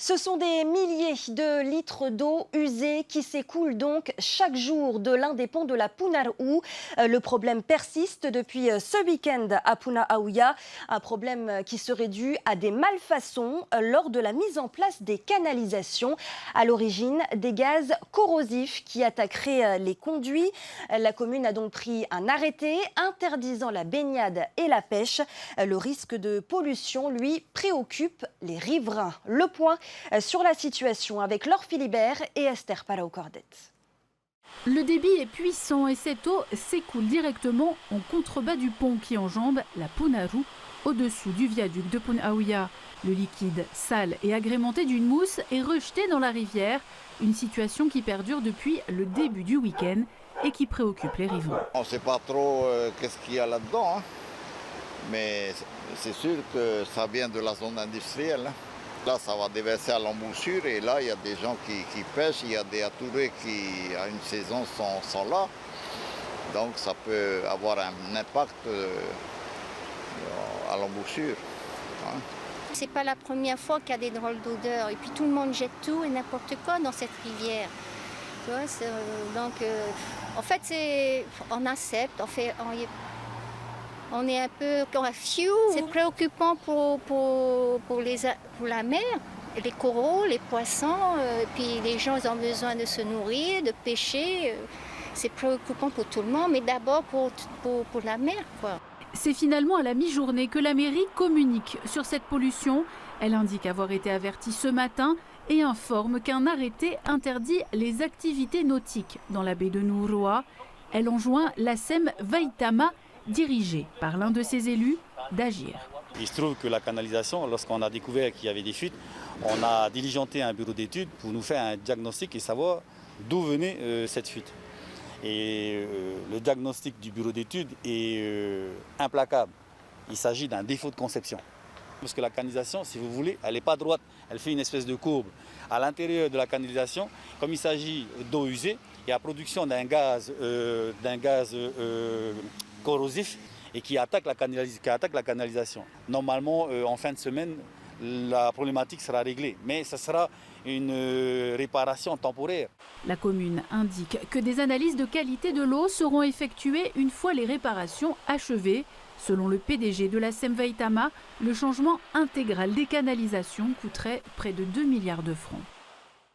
Ce sont des milliers de litres d'eau usée qui s'écoulent donc chaque jour de l'un des ponts de la Punarou. Le problème persiste depuis ce week-end à Punaauia, un problème qui serait dû à des malfaçons lors de la mise en place des canalisations. À l'origine, des gaz corrosifs qui attaqueraient les conduits. La commune a donc pris un arrêté interdisant la baignade et la pêche. Le risque de pollution, lui, préoccupe les riverains. Le point sur la situation avec Laure Philibert et Esther Palau-Cordet. Le débit est puissant et cette eau s'écoule directement en contrebas du pont qui enjambe la Punarou au-dessous du viaduc de Punaauia. Le liquide, sale et agrémenté d'une mousse, est rejeté dans la rivière. Une situation qui perdure depuis le début du week-end et qui préoccupe les riverains. On ne sait pas trop qu'est-ce qu'il y a là-dedans, mais c'est sûr que ça vient de la zone industrielle. Là, ça va déverser à l'embouchure et là, il y a des gens qui pêchent, il y a des atourés qui, à une saison, sont là. Donc, ça peut avoir un impact à l'embouchure. C'est pas la première fois qu'il y a des drôles d'odeurs et puis tout le monde jette tout et n'importe quoi dans cette rivière. Tu vois, en fait, on accepte, on est un peu confus. C'est préoccupant pour la mer, les coraux, les poissons. Puis les gens ont besoin de se nourrir, de pêcher. C'est préoccupant pour tout le monde, mais d'abord pour la mer, quoi. C'est finalement à la mi-journée que la mairie communique sur cette pollution. Elle indique avoir été avertie ce matin et informe qu'un arrêté interdit les activités nautiques dans la baie de Nuuroa. Elle enjoint la SEM Vaitama, dirigée par l'un de ses élus, d'agir. Il se trouve que la canalisation, lorsqu'on a découvert qu'il y avait des fuites, on a diligenté un bureau d'études pour nous faire un diagnostic et savoir d'où venait cette fuite. Et le diagnostic du bureau d'études est implacable. Il s'agit d'un défaut de conception. Parce que la canalisation, si vous voulez, elle n'est pas droite, elle fait une espèce de courbe. À l'intérieur de la canalisation, comme il s'agit d'eau usée, il y a production d'un gaz corrosif et qui attaque la canalisation. Normalement, en fin de semaine, la problématique sera réglée, mais ce sera une réparation temporaire. La commune indique que des analyses de qualité de l'eau seront effectuées une fois les réparations achevées. Selon le PDG de la SEM Vaitama, le changement intégral des canalisations coûterait près de 2 milliards de francs.